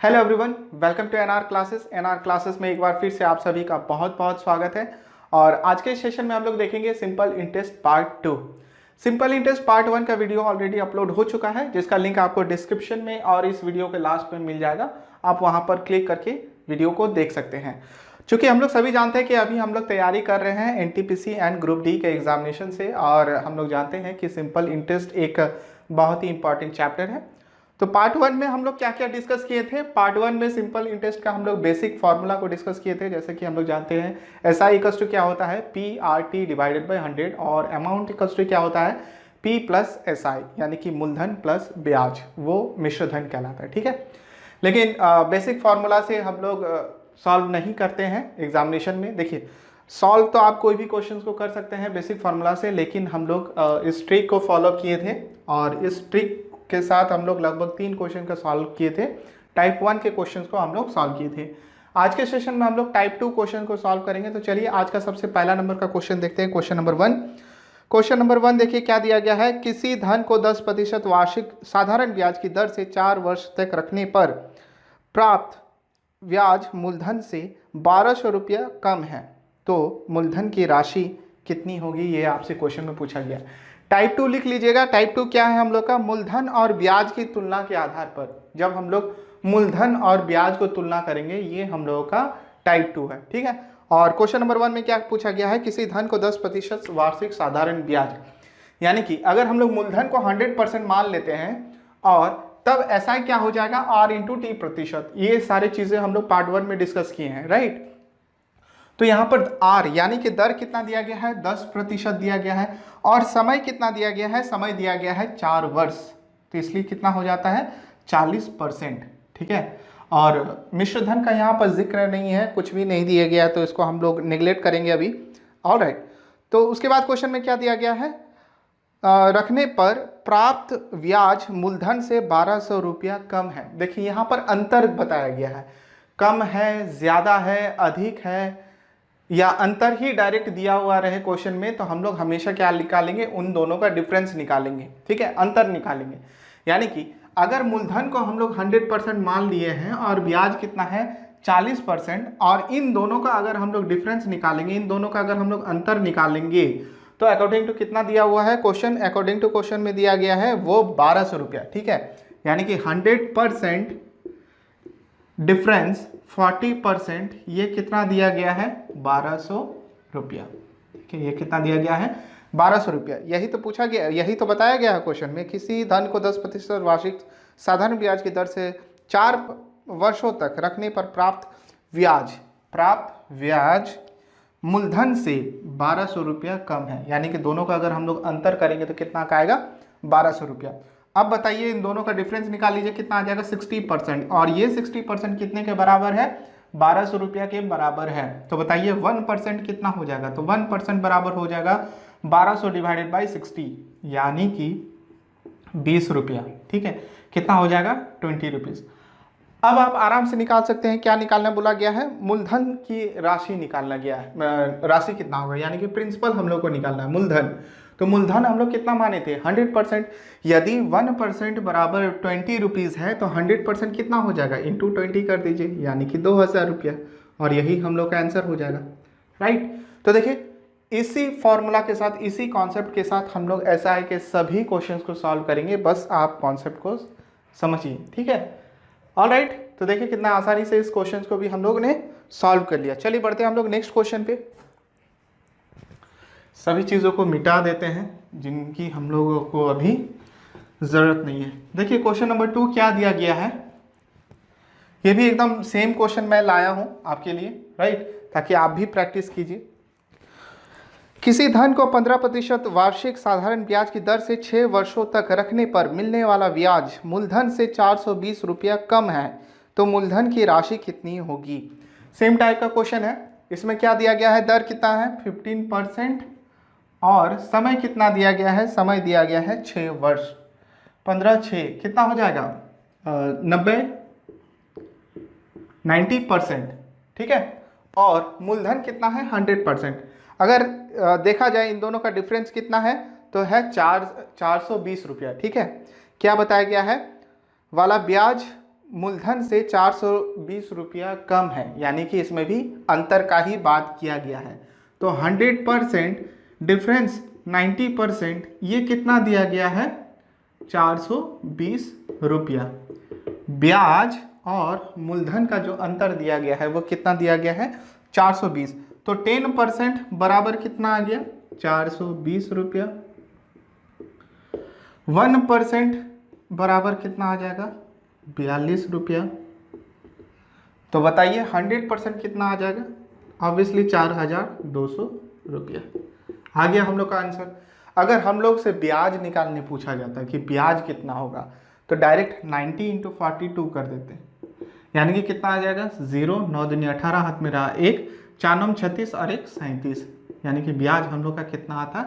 Hello everyone, welcome to NR classes. NR classes में एक बार फिर से आप सभी का बहुत बहुत स्वागत है। और आज के सेशन में हम लोग देखेंगे simple interest part 2। Simple interest part 1 का वीडियो ऑलरेडी अपलोड हो चुका है, जिसका लिंक आपको डिस्क्रिप्शन में और इस वीडियो के लास्ट में मिल जाएगा। आप वहां पर क्लिक करके वीडियो को देख सकते हैं। चूंकि हम लोग सभी जानते हैं कि अभी हम लोग तैयारी कर रहे हैं एनटीपीसी एंड ग्रुप डी के एग्जामिनेशन से, और हम लोग जानते हैं कि सिंपल इंटरेस्ट एक बहुत ही इंपॉर्टेंट चैप्टर है। तो पार्ट 1 में हम लोग क्या क्या डिस्कस किए थे। पार्ट 1 में सिंपल इंटरेस्ट का हम लोग बेसिक फार्मूला को डिस्कस किए थे। जैसे कि हम लोग जानते हैं एस आई इक्वल्स टू क्या होता है, P R T divided by 100, और अमाउंट इक्वल्स टू क्या होता है, पी प्लस एस आई, यानी कि मूलधन प्लस ब्याज, वो मिश्र धन कहलाता है। ठीक है, लेकिन बेसिक फार्मूला से हम लोग सॉल्व नहीं करते हैं एग्जामिनेशन में। देखिए, सॉल्व तो आप कोई भी क्वेश्चन को कर सकते हैं बेसिक फार्मूला से, लेकिन हम लोग इस ट्रिक को फॉलो किए थे, और इस ट्रिक के साथ हम लोग लगभग 3 क्वेश्चन का सॉल्व किए थे। टाइप 1 के क्वेश्चंस को हम लोग सॉल्व किए थे। आज के सेशन में हम लोग टाइप 2 क्वेश्चन को सॉल्व करेंगे। तो चलिए आज का सबसे पहला नंबर का क्वेश्चन देखते हैं। Question number 1। क्वेश्चन नंबर 1 देखिए क्या दिया गया है। किसी धन को 10% वार्षिक साधारण ब्याज की दर से 4 वर्ष तक रखने पर प्राप्त ब्याज मूलधन से 1200 रुपया कम है, तो मूलधन की राशि कितनी होगी, ये आपसे क्वेश्चन में पूछा गया। टाइप 2 लिख लीजिएगा। टाइप 2 क्या है हम लोग का, मूलधन और ब्याज की तुलना के आधार पर जब हम लोग मूलधन और ब्याज को तुलना करेंगे, ये हम लोगों का टाइप 2 है। ठीक है, और क्वेश्चन नंबर 1 में क्या पूछा गया है, किसी धन को 10% वार्षिक साधारण ब्याज, यानी कि अगर हम लोग मूलधन को 100% मान लेते हैं और तब ऐसा क्या हो जाएगा, आर इंटू टी प्रतिशत। ये सारी चीजें हम लोग पार्ट 1 में डिस्कस किए हैं, राइट। तो यहाँ पर आर यानी कि दर कितना दिया गया है, 10% दिया गया है, और समय कितना दिया गया है, समय दिया गया है 4 वर्ष, तो इसलिए कितना हो जाता है 40%। ठीक है, और मिश्र धन का यहाँ पर जिक्र नहीं है, कुछ भी नहीं दिया गया, तो इसको हम लोग निगलेक्ट करेंगे अभी। ऑलराइट, तो उसके बाद क्वेश्चन में क्या दिया गया है, रखने पर प्राप्त ब्याज मूलधन से 1200 रुपया कम है। देखिए यहाँ पर अंतर बताया गया है, कम है, ज्यादा है, अधिक है, या अंतर ही डायरेक्ट दिया हुआ रहे क्वेश्चन में, तो हम लोग हमेशा क्या निकालेंगे, उन दोनों का डिफरेंस निकालेंगे। ठीक है, अंतर निकालेंगे। यानी कि अगर मूलधन को हम लोग 100% मान लिए हैं और ब्याज कितना है 40%, और इन दोनों का अगर हम लोग डिफरेंस निकालेंगे, इन दोनों का अगर हम लोग अंतर निकालेंगे, तो अकॉर्डिंग टू कितना दिया हुआ है क्वेश्चन, अकॉर्डिंग टू क्वेश्चन में दिया गया है वो 1200 रुपया। ठीक है, यानी कि 100% डिफरेंस 40%, ये कितना दिया गया है 1200 रुपया। ठीक है, ये कितना दिया गया है 1200 रुपया। यही तो पूछा गया, यही तो बताया गया है क्वेश्चन में। किसी धन को 10% वार्षिक साधारण ब्याज की दर से 4 वर्षों तक रखने पर प्राप्त ब्याज मूलधन से 1200 रुपया कम है, यानी कि दोनों का अगर हम लोग अंतर करेंगे तो कितना का आएगा 1200 रुपया। अब बताइए इन दोनों का डिफरेंस निकाल लीजिए, कितना आ जाएगा 60%, और ये 60% कितने के बराबर है, 1200 रुपया के बराबर है। तो बताइए 1% कितना हो जाएगा, तो 1% बराबर हो जाएगा 1200 डिवाइडेड बाई 60, यानी कि 20 रुपया। ठीक है, कितना हो जाएगा 20 रुपीज। अब आप आराम से निकाल सकते हैं, क्या निकालना बोला गया है, मूलधन की राशि निकालना गया है। राशि कितना होगा, यानी कि प्रिंसिपल हम लोग को निकालना है, मूलधन। तो मूलधन हम लोग कितना माने थे 100%। यदि 1% बराबर 20 रुपीज़ है, तो 100% कितना हो जाएगा, इंटू 20 कर दीजिए, यानी कि 2000 रुपया, और यही हम लोग का आंसर हो जाएगा, राइट। तो देखिए इसी फॉर्मूला के साथ, इसी कॉन्सेप्ट के साथ हम लोग एसआई के सभी क्वेश्चंस को सॉल्व करेंगे, बस आप कॉन्सेप्ट को समझिए। ठीक है, ऑलराइट। तो देखिए कितना आसानी से इस क्वेश्चन को भी हम लोग ने सॉल्व कर लिया। चलिए बढ़ते हैं हम लोग नेक्स्ट क्वेश्चन पे। सभी चीज़ों को मिटा देते हैं जिनकी हम लोगों को अभी ज़रूरत नहीं है। देखिए क्वेश्चन नंबर 2 क्या दिया गया है, ये भी एकदम सेम क्वेश्चन मैं लाया हूं आपके लिए, राइट, ताकि आप भी प्रैक्टिस कीजिए। किसी धन को 15% वार्षिक साधारण ब्याज की दर से 6 वर्षों तक रखने पर मिलने वाला ब्याज मूलधन से 420 रुपया कम है, तो मूलधन की राशि कितनी होगी। सेम टाइप का क्वेश्चन है। इसमें क्या दिया गया है, दर कितना है 15%, और समय कितना दिया गया है, समय दिया गया है 6 वर्ष। 15 6 कितना हो जाएगा 90%। ठीक है, और मूलधन कितना है 100%। अगर देखा जाए इन दोनों का डिफरेंस कितना है, तो है 420 रुपया। ठीक है, क्या बताया गया है, वाला ब्याज मूलधन से 420 रुपया कम है, यानी कि इसमें भी अंतर का ही बात किया गया है। तो 100% डिफरेंस 90%, ये कितना दिया गया है? 420 रुपया। ब्याज और मूलधन का जो अंतर दिया गया है वो कितना दिया गया है? 420। तो 10% बराबर कितना आ गया? 420 रुपया। 1% बराबर कितना आ जाएगा? 42 रुपया। तो बताइए 100% कितना आ जाएगा? ऑब्वियसली 4200 रुपया। आ गया हम लोग का आंसर। अगर हम लोग से ब्याज निकालने पूछा जाता है कि ब्याज कितना होगा, तो डायरेक्ट 90 × 42 कर देते हैं, यानी कि कितना आ जाएगा? 0, 9 दूनी 18, हाथ में रहा 1, 4 9 36 और 1 37, यानी कि ब्याज हम लोग का कितना आता?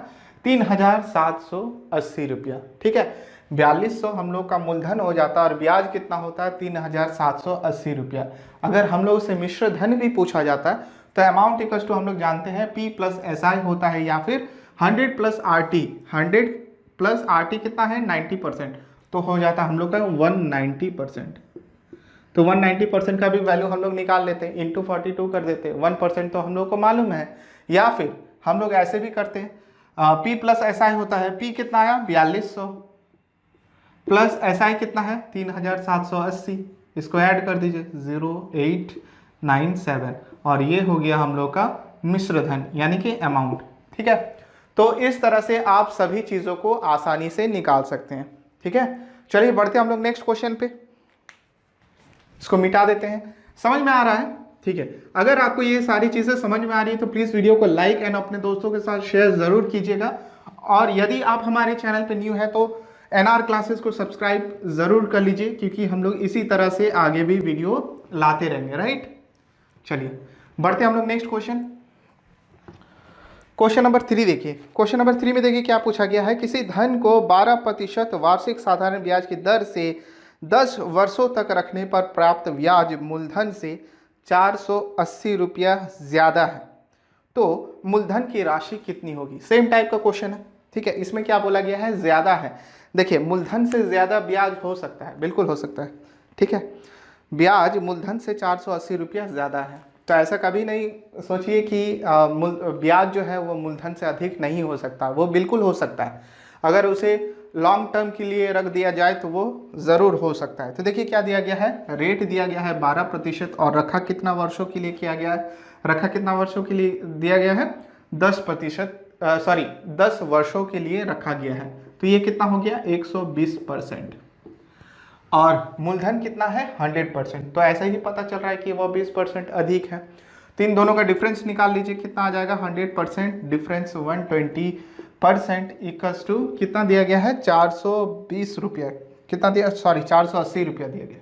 3780 रुपया। ठीक है, 4200 हम लोग का मूलधन हो जाता है और ब्याज कितना होता है? 3780 रुपया। अगर हम लोग से मिश्र धन भी पूछा जाता है तो अमाउंट इक्वल्स टू हम लोग जानते हैं P + SI होता है, या फिर 100 + RT। 100 + RT कितना है? 90%, तो हो जाता है हम लोग का 190%। तो 190% का भी वैल्यू हम लोग निकाल लेते हैं, इंटू 42 कर देते हैं। 1% तो हम लोग को मालूम है, या फिर हम लोग ऐसे भी करते हैं, P + SI होता है, P कितना आया? 4200 प्लस SI कितना है? 3780, इसको ऐड कर दीजिए 0897, और ये हो गया हम लोग का मिश्र धन, यानी कि अमाउंट। ठीक है, तो इस तरह से आप सभी चीज़ों को आसानी से निकाल सकते हैं। ठीक है, चलिए बढ़ते हैं हम लोग नेक्स्ट क्वेश्चन पे। इसको मिटा देते हैं। समझ में आ रहा है? ठीक है, अगर आपको ये सारी चीज़ें समझ में आ रही है तो प्लीज़ वीडियो को लाइक एंड अपने दोस्तों के साथ शेयर ज़रूर कीजिएगा। और यदि आप हमारे चैनल पे न्यू है तो NR क्लासेस को सब्सक्राइब ज़रूर कर लीजिए, क्योंकि हम लोग इसी तरह से आगे भी वीडियो लाते रहेंगे। राइट, चलिए बढ़ते हैं हम लोग नेक्स्ट क्वेश्चन। क्वेश्चन नंबर 3 देखिए। क्वेश्चन नंबर 3 में देखिए क्या पूछा गया है। किसी धन को 12% वार्षिक साधारण ब्याज की दर से 10 वर्षों तक रखने पर प्राप्त ब्याज मूलधन से 480 रुपया ज़्यादा है, तो मूलधन की राशि कितनी होगी? सेम टाइप का क्वेश्चन है। ठीक है, इसमें क्या बोला गया है? ज़्यादा है। देखिए, मूलधन से ज़्यादा ब्याज हो सकता है, बिल्कुल हो सकता है। ठीक है, ब्याज मूलधन से 480 रुपया ज़्यादा है, तो ऐसा कभी नहीं सोचिए कि ब्याज जो है वो मूलधन से अधिक नहीं हो सकता, वो बिल्कुल हो सकता है। अगर उसे लॉन्ग टर्म के लिए रख दिया जाए तो वो ज़रूर हो सकता है। तो देखिए क्या दिया गया है, रेट दिया गया है 12%, और रखा कितना वर्षों के लिए किया गया है? रखा कितना वर्षों के लिए दिया गया है? 10 वर्षों के लिए रखा गया है। तो ये कितना हो गया? 120%। और मूलधन कितना है? 100%। तो ऐसा ही पता चल रहा है कि वो 20% अधिक है। तो इन दोनों का डिफरेंस निकाल लीजिए, कितना आ जाएगा? 100% डिफरेंस 120% इक्वल्स टू कितना दिया गया है? 420 रुपया। कितना दिया? 480 रुपया दिया गया।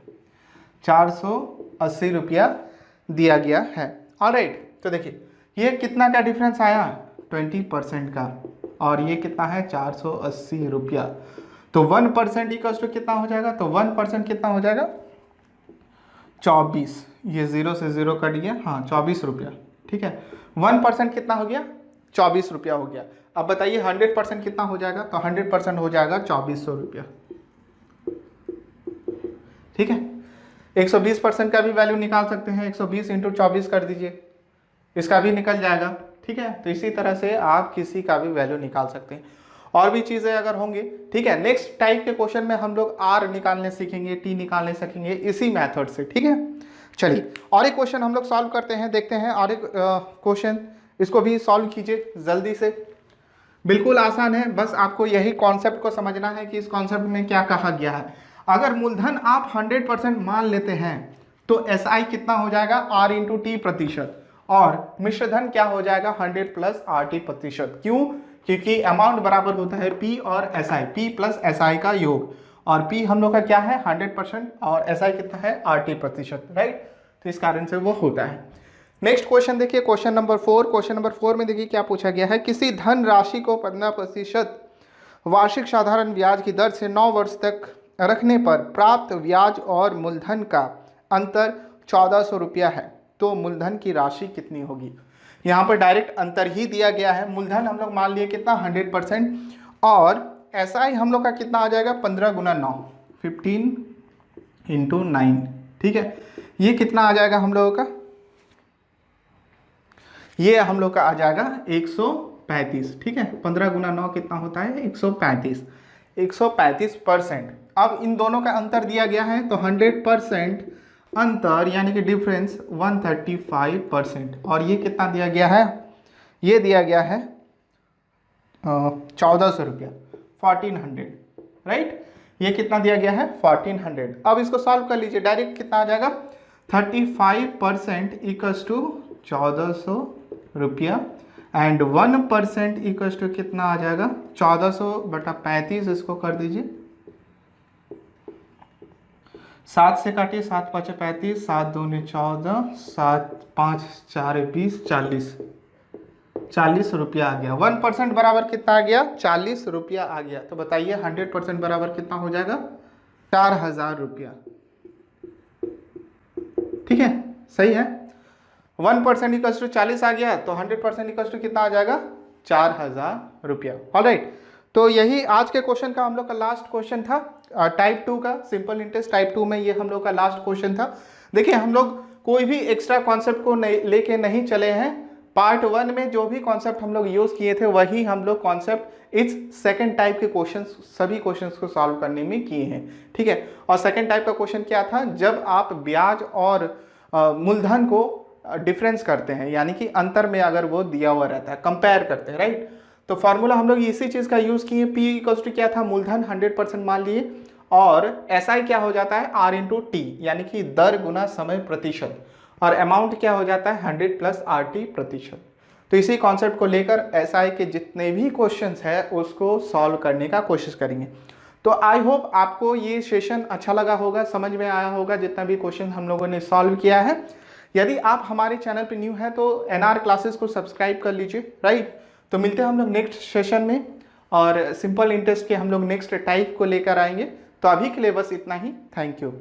480 रुपया दिया गया है। ऑलराइट, तो देखिए ये कितना का डिफरेंस आया? 20% का, और ये कितना है? 480 रुपया। तो 1% इक्वल्स टू कितना हो जाएगा? तो 1% कितना हो जाएगा? 24। ये 0 से 0 कट गया, हाँ 24 रुपया। ठीक है, 1% कितना हो गया? 24 रुपया हो गया। अब बताइए 100% कितना हो जाएगा? तो 100% हो जाएगा 2400 रुपया। ठीक है, 120% का भी वैल्यू निकाल सकते हैं, 120 × 24 कर दीजिए, इसका भी निकल जाएगा। ठीक है, तो इसी तरह से आप किसी का भी वैल्यू निकाल सकते हैं, और भी चीज़ें अगर होंगी। ठीक है, नेक्स्ट टाइप के क्वेश्चन में हम लोग R निकालने सीखेंगे, T निकालने सीखेंगे इसी मेथड से। ठीक है, चलिए और एक क्वेश्चन हम लोग सॉल्व करते हैं, देखते हैं और एक क्वेश्चन, इसको भी सॉल्व कीजिए जल्दी से। बिल्कुल आसान है, बस आपको यही कॉन्सेप्ट को समझना है कि इस कॉन्सेप्ट में क्या कहा गया है। अगर मूलधन आप 100% मान लेते हैं तो SI कितना हो जाएगा? R × T प्रतिशत, और मिश्रधन क्या हो जाएगा? 100 + RT प्रतिशत। क्यों? क्योंकि अमाउंट बराबर होता है P और SI, P + SI का योग, और P हम लोग का क्या है? 100%, और SI कितना है? RT प्रतिशत। राइट, तो इस कारण से वो होता है। नेक्स्ट क्वेश्चन देखिए, क्वेश्चन नंबर 4। क्वेश्चन नंबर 4 में देखिए क्या पूछा गया है। किसी धन राशि को 15% वार्षिक साधारण ब्याज की दर से 9 वर्ष तक रखने पर प्राप्त ब्याज और मूलधन का अंतर 1400 रुपया है, तो मूलधन की राशि कितनी होगी? यहाँ पर डायरेक्ट अंतर ही दिया गया है। मूलधन हम लोग मान लिए कितना? 100%, और SI हम लोग का कितना आ जाएगा? 15 × 9, 15 इंटू 9, ठीक है। ये कितना आ जाएगा हम लोगों का, ये हम लोग का आ जाएगा 135, ठीक है। 15 गुना 9 कितना होता है, 135, 135%। अब इन दोनों का अंतर दिया गया है तो 100% अंतर यानी कि डिफरेंस 135%। और ये कितना दिया गया है, ये दिया गया है 1400 रुपया, 1400, राइट। ये कितना दिया गया है, 1400। अब इसको सॉल्व कर लीजिए, डायरेक्ट कितना आ जाएगा, 35% इक्वल्स टू 1400 रुपया एंड 1% इक्वल्स टू कितना आ जाएगा, 1400 बटा 35, इसको कर दीजिए 7 से काटिए, 7 5 35, 7 2 14, 7 5 4 20, 40 रुपया आ गया। 1% बराबर कितना आ गया, 40 रुपया आ गया। तो बताइए 100% बराबर कितना हो जाएगा, 4000 रुपया, ठीक है, सही है। 1% इक्वल्स टू 40 आ गया तो 100% इक्वल्स टू कितना आ जाएगा, 4000 रुपया। ऑलराइट, तो यही आज के क्वेश्चन का हम लोग का लास्ट क्वेश्चन था, टाइप 2 का, सिंपल इंटरेस्ट टाइप 2 में ये हम लोग का लास्ट क्वेश्चन था। देखिए हम लोग कोई भी एक्स्ट्रा कॉन्सेप्ट को लेके नहीं चले हैं। पार्ट 1 में जो भी कॉन्सेप्ट हम लोग यूज किए थे वही हम लोग कॉन्सेप्ट इस सेकंड टाइप के क्वेश्चंस, सभी क्वेश्चंस को सॉल्व करने में किए हैं, ठीक है। और सेकंड टाइप का क्वेश्चन क्या था, जब आप ब्याज और मूलधन को डिफरेंस करते हैं, यानी कि अंतर में अगर वो दिया हुआ रहता है, कंपेयर करते हैं, राइट। तो फार्मूला हम लोग इसी चीज का यूज किए, P इक्वल्स टू क्या था, मूलधन 100% मान लिए, और SI क्या हो जाता है, R इंटू टी, यानी कि दर गुना समय प्रतिशत, और अमाउंट क्या हो जाता है 100 प्लस RT प्रतिशत। तो इसी कॉन्सेप्ट को लेकर SI के जितने भी क्वेश्चंस है उसको सॉल्व करने का कोशिश करेंगे। तो आई होप आपको ये सेशन अच्छा लगा होगा, समझ में आया होगा जितना भी क्वेश्चन हम लोगों ने सॉल्व किया है। यदि आप हमारे चैनल पे न्यू है तो NR क्लासेस को सब्सक्राइब कर लीजिए, राइट। तो मिलते हैं हम लोग नेक्स्ट सेशन में, और सिंपल इंटरेस्ट के हम लोग नेक्स्ट टाइप को लेकर आएंगे। तो अभी के लिए बस इतना ही, थैंक यू।